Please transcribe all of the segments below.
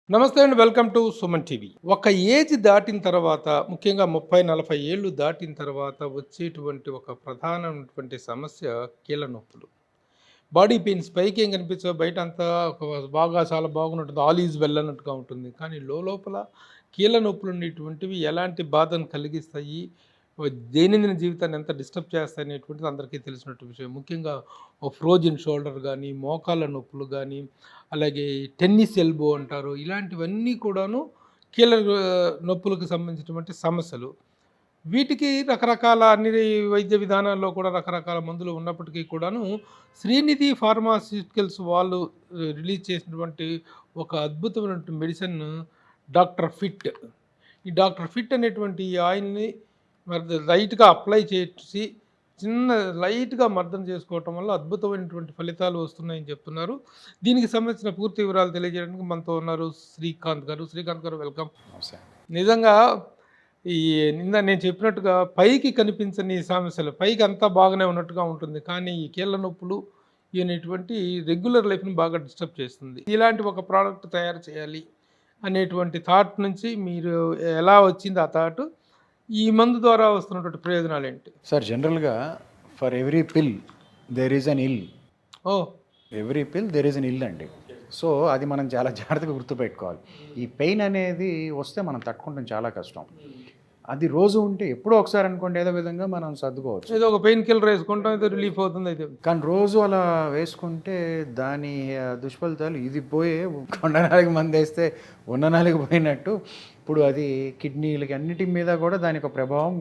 నమస్తే అండి. Welcome to Suman TV. ఒక ఏజ్ దాటిన తర్వాత ముఖ్యంగా 30, 40 ఏళ్ళు దాటిన తర్వాత వచ్చేటువంటి ఒక ప్రధానమైనటువంటి సమస్య కీళ్ళ నొప్పులు. బాడీ పెయిన్స్ పైకేం కనిపించవు. బయటంతా ఒక చాలా బాగున్నట్టుంది. ఆల్ ఈజ్ వెల్ అన్నట్టుగా ఉంటుంది. కానీ లోపల కీళ్ళ నొప్పులుండేటువంటివి ఎలాంటి బాధను కలిగిస్తాయి, దైనందిన జీవితాన్ని ఎంత డిస్టర్బ్ చేస్తాయనేటువంటిది అందరికీ తెలిసినటువంటి విషయం. ముఖ్యంగా ఫ్రోజన్ షోల్డర్ గానీ, మోకాళ్ళ నొప్పులు గానీ, అలాగే టెన్నిస్ ఎల్బో అంటారు. ఇలాంటివన్నీ కూడాను కీళ్ళ నొప్పులకు సంబంధించినటువంటి సమస్యలు. వీటికి రకరకాల అన్ని వైద్య విధానాల్లో కూడా రకరకాల మందులు ఉన్నప్పటికీ కూడాను శ్రీనిధి ఫార్మాస్యూటికల్స్ వాళ్ళు రిలీజ్ చేసినటువంటి ఒక అద్భుతమైనటువంటి మెడిసిన్ డాక్టర్ ఫిట్. ఈ డాక్టర్ ఫిట్ అనేటువంటి ఈ ఆయిల్‌ని లైట్‌గా అప్లై చేసి చిన్న లైట్‌గా మర్దన చేసుకోవటం వల్ల అద్భుతమైనటువంటి ఫలితాలు వస్తున్నాయని చెప్తున్నారు. దీనికి సంబంధించిన పూర్తి వివరాలు తెలియజేయడానికి మనతో ఉన్నారు శ్రీకాంత్ గారు. శ్రీకాంత్ గారు వెల్కమ్. నమస్తే. నిజంగా ఈ నేను చెప్పినట్టుగా పైకి కనిపించని సమస్యలు, పైకి అంతా బాగానే ఉన్నట్టుగా ఉంటుంది. కానీ ఈ కీళ్ళ నొప్పులు అనేటువంటి రెగ్యులర్ లైఫ్‌ని బాగా డిస్టర్బ్ చేస్తుంది. ఇలాంటి ఒక ప్రోడక్ట్ తయారు చేయాలి అనేటువంటి థాట్ నుంచి మీరు ఎలా వచ్చింది ఆ థాట్? ఈ మందు ద్వారా వస్తున్నటువంటి ప్రయోజనాలేంటి? సార్ జనరల్‌గా for every pill there is an ill. Oh! Every pill there is an ill అండి. సో అది మనం చాలా జాగ్రత్తగా గుర్తుపెట్టుకోవాలి. ఈ పెయిన్ అనేది వస్తే మనం తట్టుకుంటాం చాలా కష్టం. అది రోజు ఉంటే ఎప్పుడో ఒకసారి అనుకోండి ఏదో విధంగా మనం సర్దుకోవచ్చు. ఏదో ఒక పెయిన్ కిల్లర్ వేసుకుంటాం, ఏదో రిలీఫ్ అవుతుంది అయితే. కానీ రోజు అలా వేసుకుంటే దాని దుష్ఫలితాలు ఇది పోయే కొండ నాలుగు మందేస్తే ఉన్న నాలుగు పోయినట్టు ఇప్పుడు అది కిడ్నీలకి అన్నిటి మీద కూడా దాని యొక్క ప్రభావం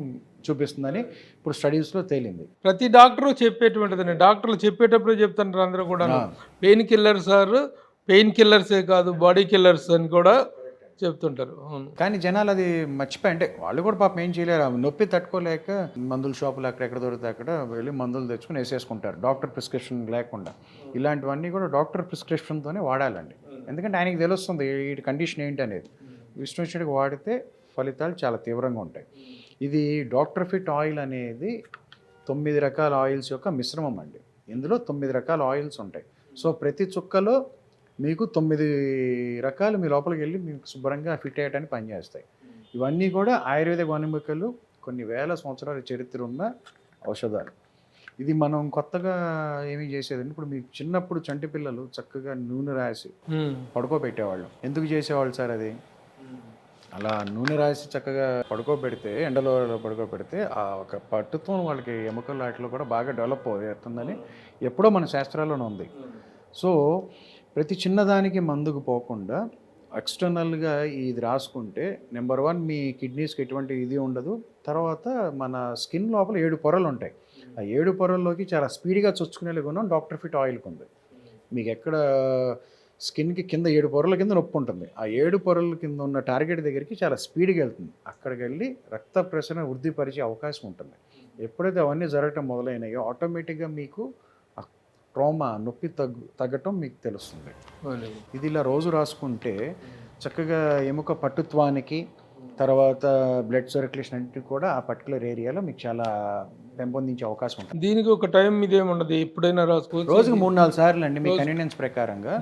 చూపిస్తుందని ఇప్పుడు స్టడీస్లో తేలింది. ప్రతి డాక్టరు చెప్పేటువంటిదండి. డాక్టర్లు చెప్పేటప్పుడే చెప్తుంటారు అందరూ కూడా పెయిన్ కిల్లర్స్ ఆర్ పెయిన్ కిల్లర్సే కాదు బాడీ కిల్లర్స్ అని కూడా చెప్తుంటారు. అవును. కానీ జనాలు అది మర్చిపోయి అంటే వాళ్ళు కూడా పాపం ఏం చేయలేరు. నొప్పి తట్టుకోలేక మందుల షాపులు అక్కడెక్కడ దొరికితే అక్కడ వెళ్ళి మందులు తెచ్చుకుని వేసేసుకుంటారు డాక్టర్ ప్రిస్క్రిప్షన్ లేకుండా. ఇలాంటివన్నీ కూడా డాక్టర్ ప్రిస్క్రిప్షన్తోనే వాడాలండి. ఎందుకంటే ఆయనకి తెలుస్తుంది ఈ కండిషన్ ఏంటి అనేది. ఇష్టం వచ్చినట్టుగా వాడితే ఫలితాలు చాలా తీవ్రంగా ఉంటాయి. ఇది డాక్టర్ ఫిట్ ఆయిల్ అనేది 9 రకాల ఆయిల్స్ యొక్క మిశ్రమం అండి. ఇందులో 9 రకాల ఆయిల్స్ ఉంటాయి. సో ప్రతి చుక్కలో మీకు 9 రకాలు మీ లోపలికి వెళ్ళి మీకు శుభ్రంగా ఫిట్ అయ్యడానికి పనిచేస్తాయి. ఇవన్నీ కూడా ఆయుర్వేద గుణముఖలు కొన్ని వేల సంవత్సరాల చరిత్ర ఉన్న ఔషధాలు. ఇది మనం కొత్తగా ఏమీ చేసేదండి. ఇప్పుడు మీకు చిన్నప్పుడు చంటి పిల్లలు చక్కగా నూనె రాసి పడుకోబెట్టేవాళ్ళు. ఎందుకు చేసేవాళ్ళు సార్ అది? అలా నూనె రాసి చక్కగా పడుకోబెడితే ఎండలో పడుకోబెడితే ఆ ఒక పట్టుతో వాళ్ళకి ఎముకల వాటిలో కూడా బాగా డెవలప్ అవుతుందని ఎప్పుడో మన శాస్త్రాల్లోనే ఉంది. సో ప్రతి చిన్నదానికి మందుకు పోకుండా ఎక్స్టర్నల్గా ఇది రాసుకుంటే నెంబర్ 1 మీ కిడ్నీస్కి ఎటువంటి ఇది ఉండదు. తర్వాత మన స్కిన్ లోపల 7 పొరలు ఉంటాయి. ఆ 7 పొరల్లోకి చాలా స్పీడ్గా చొచ్చుకునే గుణం డాక్టర్ ఫిట్ ఆయిల్కి ఉంది. మీకు ఎక్కడ స్కిన్కి కింద 7 పొరల కింద నొప్పి ఉంటుంది. ఆ 7 పొరల కింద ఉన్న టార్గెట్ దగ్గరికి చాలా స్పీడ్గా వెళ్తుంది. అక్కడికి వెళ్ళి రక్త ప్రసరణ వృద్ధిపరిచే అవకాశం ఉంటుంది. ఎప్పుడైతే అవన్నీ జరగటం మొదలైనాయో ఆటోమేటిక్గా మీకు ట్రామా నొప్పి తగ్గటం మీకు తెలుస్తుంది. ఇది ఇలా రోజు రాసుకుంటే చక్కగా ఎముక పట్టుత్వానికి తర్వాత బ్లడ్ సర్క్యులేషన్ అన్నిటికీ కూడా ఆ పర్టికులర్ ఏరియాలో మీకు చాలా పెంపొందించే అవకాశం ఉంటుంది. దీనికి ఒక టైం ఇదేముండదు, ఎప్పుడైనా రాసుకోవచ్చు. రోజుకి 3-4 సార్లు అండి మీ కన్వీనియన్స్ ప్రకారంగా.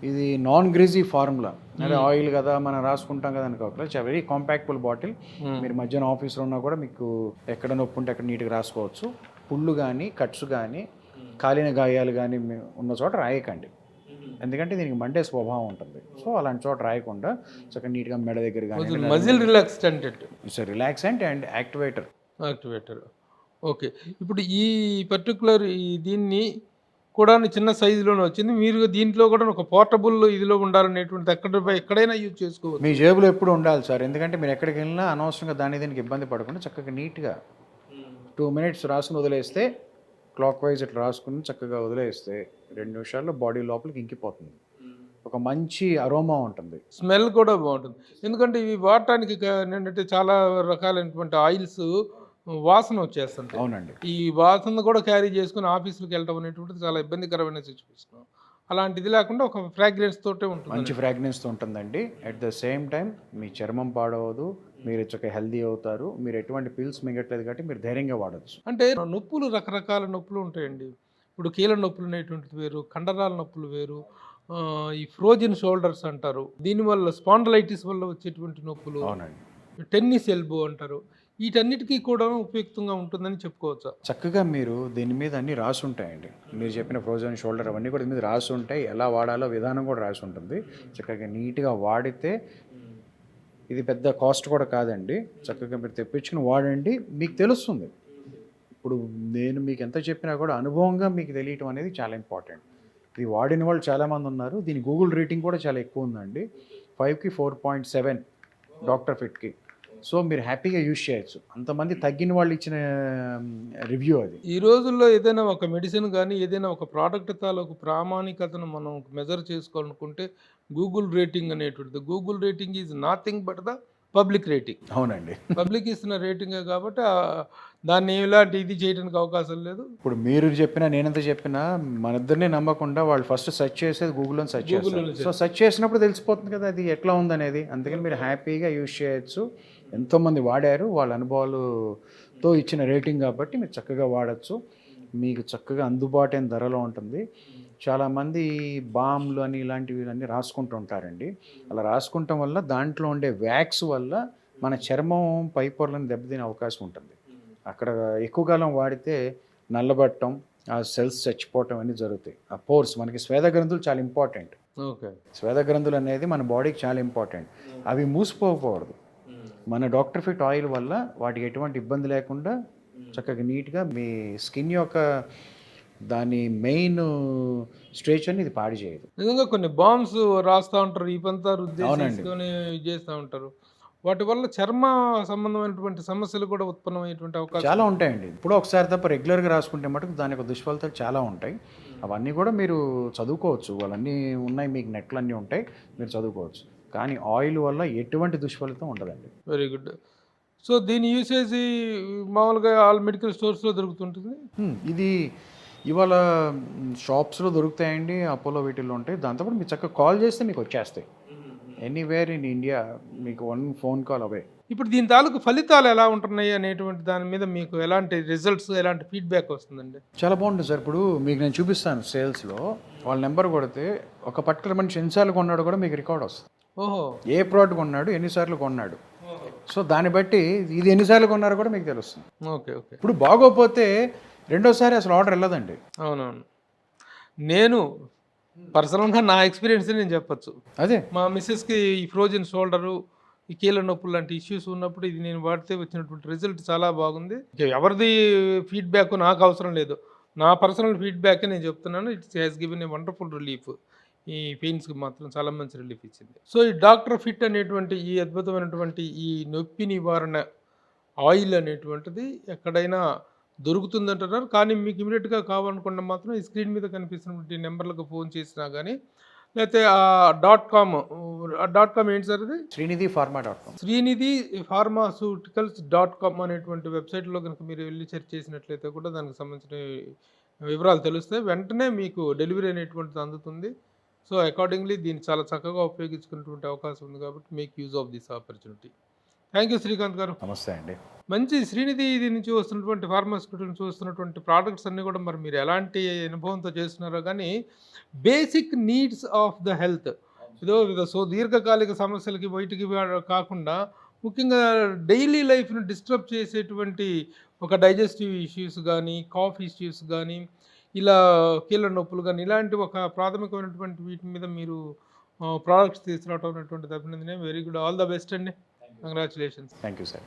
ఇది నాన్ గ్రీజీ ఫార్ములా. అదే ఆయిల్ కదా మనం రాసుకుంటాం కదా అనుకోవాలి. Very compatible bottle. మీరు మధ్యాహ్నం ఆఫీస్లో ఉన్నా కూడా మీకు ఎక్కడ నొప్పి ఉంటే అక్కడ నీట్గా రాసుకోవచ్చు. పుళ్ళు కానీ కట్స్ కానీ కాలిన గాయాలు కానీ ఉన్న చోట రాయకండి. ఎందుకంటే దీనికి మండే స్వభావం ఉంటుంది. సో అలాంటి చోట రాయకుండా చక్కగా నీట్గా మెడ దగ్గర కానీ muscle relaxant. It's relaxant and activator. Okay. ఇప్పుడు ఈ పర్టికులర్ దీన్ని కూడా చిన్న సైజులోనే వచ్చింది. మీరు దీంట్లో కూడా ఒక పోర్టబుల్ ఇదిలో ఉండాలనేటువంటి ఎక్కడైనా యూజ్ చేసుకోవచ్చు. మీ జేబులో ఎప్పుడు ఉండాలి సార్. ఎందుకంటే మీరు ఎక్కడికి వెళ్ళినా అనవసరంగా దీనికి ఇబ్బంది పడకుండా చక్కగా నీట్గా 2 minutes రాసుకుని వదిలేస్తే క్లాక్ వైజ్ ఇట్లా రాసుకుని చక్కగా వదిలేస్తే 2 నిమిషాల్లో బాడీ లోపలికి ఇంకిపోతుంది. ఒక మంచి అరోమా ఉంటుంది. స్మెల్ కూడా బాగుంటుంది. ఎందుకంటే ఇవి వాడటానికి ఏంటంటే చాలా రకాలైనటువంటి ఆయిల్స్ వాసన వచ్చేస్తుంటాయి. అవునండి. ఈ వాసన కూడా క్యారీ చేసుకుని ఆఫీసులకు వెళ్ళడం అనేటువంటిది చాలా ఇబ్బందికరమైన సిచ్యువేషన్. అలాంటిది లేకుండా ఒక ఫ్రాగ్రెన్స్ తోటే ఉంటుంది. మంచి ఫ్రాగ్రెన్స్తో ఉంటుందండి. అట్ ద సేమ్ టైం మీ చర్మం పాడవదు, మీరు చక్కగా హెల్దీ అవుతారు. మీరు ఎటువంటి పిల్స్ మిగట్లేదు కాబట్టి మీరు ధైర్యంగా వాడచ్చు. అంటే నొప్పులు రకరకాల నొప్పులు ఉంటాయండి. ఇప్పుడు కీళ్ళ నొప్పులు అనేటువంటిది వేరు, కండరాల నొప్పులు వేరు, ఈ ఫ్రోజన్ షోల్డర్స్ అంటారు, దీనివల్ల స్పాండలైటిస్ వల్ల వచ్చేటువంటి నొప్పులు, అవునండి. టెన్నిస్ ఎల్బో అంటారు, వీటన్నిటికీ కూడా ఉపయుక్తంగా ఉంటుందని చెప్పుకోవచ్చా? చక్కగా మీరు దీని మీద అన్నీ రాసి ఉంటాయండి. మీరు చెప్పిన ఫ్రోజన్ షోల్డర్ అవన్నీ కూడా దీని మీద రాసి ఉంటాయి. ఎలా వాడాలో విధానం కూడా రాసి ఉంటుంది. చక్కగా నీట్గా వాడితే ఇది పెద్ద కాస్ట్ కూడా కాదండి. చక్కగా మీరు తెప్పించుకుని వాడండి, మీకు తెలుస్తుంది. ఇప్పుడు నేను మీకు ఎంత చెప్పినా కూడా అనుభవంగా మీకు తెలియటం అనేది చాలా ఇంపార్టెంట్. ఇది వాడిన వాళ్ళు చాలామంది ఉన్నారు. దీని గూగుల్ రేటింగ్ కూడా చాలా ఎక్కువ ఉందండి. 5కి 4.7 డాక్టర్ ఫిట్కి. సో మీరు హ్యాపీగా యూజ్ చేయొచ్చు. అంతమంది తగ్గిన వాళ్ళు ఇచ్చిన రివ్యూ అది. ఈ రోజుల్లో ఏదైనా ఒక మెడిసిన్ కానీ ఏదైనా ఒక ప్రోడక్ట్ తాలూకు ప్రామాణికతను మనం మెజర్ చేసుకోవాలనుకుంటే గూగుల్ రేటింగ్ అనేటువంటిది, Google rating is nothing but the public rating. అవునండి. పబ్లిక్ ఇస్తున్న రేటింగే కాబట్టి దాన్ని ఎలాంటి ఇది చేయడానికి అవకాశం లేదు. ఇప్పుడు మీరు చెప్పినా నేనెంత చెప్పినా మన ఇద్దరిని నమ్మకుండా వాళ్ళు ఫస్ట్ సెర్చ్ చేసేది గూగుల్లో సెర్చ్ చేస్తారు. సో సెర్చ్ చేసినప్పుడు తెలిసిపోతుంది కదా అది ఎట్లా ఉందనేది. అందుకని మీరు హ్యాపీగా యూజ్ చేయొచ్చు. ఎంతోమంది వాడారు, వాళ్ళ అనుభవాలతో ఇచ్చిన రేటింగ్ కాబట్టి మీరు చక్కగా వాడచ్చు. మీకు చక్కగా అందుబాటైన ధరలో ఉంటుంది. చాలామంది బామ్లు అని ఇలాంటివి అన్నీ రాసుకుంటూ ఉంటారండి. అలా రాసుకుంటాం వల్ల దాంట్లో ఉండే వ్యాక్స్ వల్ల మన చర్మం పై పొరలను దెబ్బతినే అవకాశం ఉంటుంది. అక్కడ ఎక్కువ కాలం వాడితే నల్లబట్టం, ఆ సెల్స్ చచ్చిపోవటం అన్నీ జరుగుతాయి. ఆ పోర్స్, మనకి స్వేద గ్రంథులు చాలా ఇంపార్టెంట్. ఓకే, స్వేద గ్రంథులు అనేది మన బాడీకి చాలా ఇంపార్టెంట్. అవి మూసిపోకూడదు. మన డాక్టర్ ఫిట్ ఆయిల్ వల్ల వాటికి ఎటువంటి ఇబ్బంది లేకుండా చక్కగా నీట్గా మీ స్కిన్ యొక్క దాని మెయిన్ స్ట్రేచర్ని ఇది పాడు చేయదు. నిజంగా కొన్ని బాంబ్స్ రాస్తూ ఉంటారు, ఈ పంతా రుద్దేసుకొని చేస్తూ ఉంటారు. వాటి వల్ల చర్మ సంబంధమైనటువంటి సమస్యలు కూడా ఉత్పన్నమయ్యేటువంటి అవకాశం చాలా ఉంటాయండి. ఇప్పుడు ఒకసారి తప్ప రెగ్యులర్గా రాసుకుంటే మటుకు దాని యొక్క దుష్ఫలితాలు చాలా ఉంటాయి. అవన్నీ కూడా మీరు చదువుకోవచ్చు. వాళ్ళన్నీ ఉన్నాయి, మీకు నెట్లు అన్నీ ఉంటాయి, మీరు చదువుకోవచ్చు. కానీ ఆయిల్ వల్ల ఎటువంటి దుష్ఫలితం ఉండదండి. Very good. సో దీని యూసేజ్ మామూలుగా ఆల్ మెడికల్ స్టోర్స్లో దొరుకుతుంటుంది. ఇది ఇవాళ షాప్స్లో దొరుకుతాయండి, అపోలో వీటిల్లో ఉంటాయి. దాంతోపాటు మీరు చక్కగా కాల్ చేస్తే మీకు వచ్చేస్తాయి. ఎనీవేర్ ఇన్ ఇండియా మీకు 1 ఫోన్ కాల్ అవే. ఇప్పుడు దీని తాలూకు ఫలితాలు ఎలా ఉంటున్నాయి అనేటువంటి దాని మీద మీకు ఎలాంటి రిజల్ట్స్, ఎలాంటి ఫీడ్బ్యాక్ వస్తుందండి? చాలా బాగుంటుంది సార్. ఇప్పుడు మీకు నేను చూపిస్తాను సేల్స్లో. వాళ్ళ నెంబర్ కొడితే ఒక పర్టికులర్ మనిషి ఎన్నిసార్లు కొన్నాడు కూడా మీకు రికార్డ్ వస్తుంది. ఓహో, ఏ ప్రోడక్ట్ కొన్నాడు, ఎన్నిసార్లు కొన్నాడు. సో దాన్ని బట్టి ఇది ఎన్నిసార్లు కొన్నారో కూడా మీకు తెలుస్తుంది. Okay okay. ఇప్పుడు బాగోపోతే రెండోసారి అసలు ఆర్డర్ వెళ్ళదండి. అవునవును. నేను పర్సనల్గా నా ఎక్స్పీరియన్స్ నేను చెప్పచ్చు. అదే మా మిస్సెస్కి ఈ ఫ్రోజన్ షోల్డరు, ఈ కీళ్ళ నొప్పులు లాంటి ఇష్యూస్ ఉన్నప్పుడు ఇది నేను వాడితే వచ్చినటువంటి రిజల్ట్ చాలా బాగుంది. ఎవరిది ఫీడ్బ్యాక్ నాకు అవసరం లేదు, నా పర్సనల్ ఫీడ్బ్యాక్ నేను చెప్తున్నాను. It's has given a wonderful relief. ఈ పెయిన్స్కి మాత్రం చాలా మంచి రిలీఫ్ ఇచ్చింది. సో ఈ డాక్టర్ ఫిట్ అనేటువంటి ఈ అద్భుతమైనటువంటి ఈ నొప్పి నివారణ ఆయిల్ అనేటువంటిది ఎక్కడైనా దొరుకుతుందంటున్నారు. కానీ మీకు ఇమీడియట్గా కావాలనుకున్న మాత్రం ఈ స్క్రీన్ మీద కనిపిస్తున్నటువంటి నెంబర్లకు ఫోన్ చేసినా కానీ, లేకపోతే డాట్ కామ్ ఏంటి సార్ అది? శ్రీనిధిఫార్మా.com. శ్రీనిధిఫార్మాస్యూటికల్స్.com అనేటువంటి వెబ్సైట్లో కనుక మీరు వెళ్ళి సెర్చ్ చేసినట్లయితే కూడా దానికి సంబంధించిన వివరాలు తెలుస్తాయి. వెంటనే మీకు డెలివరీ అనేటువంటిది అందుతుంది. సో అకార్డింగ్లీ దీన్ని చాలా చక్కగా ఉపయోగించుకునేటువంటి అవకాశం ఉంది కాబట్టి make use of this opportunity. Thank you Srikanth గారు. నమస్తే అండి. మంచి శ్రీనిధి ఇది నుంచి వస్తున్నటువంటి ఫార్మాస్యూటికల్ నుంచి వస్తున్నటువంటి ప్రోడక్ట్స్ అన్నీ కూడా మరి మీరు ఎలాంటి అనుభవంతో చేస్తున్నారో కానీ basic needs of the health, so దీర్ఘకాలిక సమస్యలకి బయటికి కాకుండా ముఖ్యంగా డైలీ లైఫ్ను డిస్టర్బ్ చేసేటువంటి ఒక డైజెస్టివ్ ఇష్యూస్ కానీ, కాఫ్ ఇష్యూస్ కానీ, ఇలా కీళ్ళ నొప్పులు కానీ, ఇలాంటి ఒక ప్రాథమికమైనటువంటి వీటి మీద మీరు ప్రోడక్ట్స్ తీసుకురావడం అనేటువంటిది అభినందనే. Very good, all the best అండి. కంగ్రాచులేషన్స్. Thank you sir.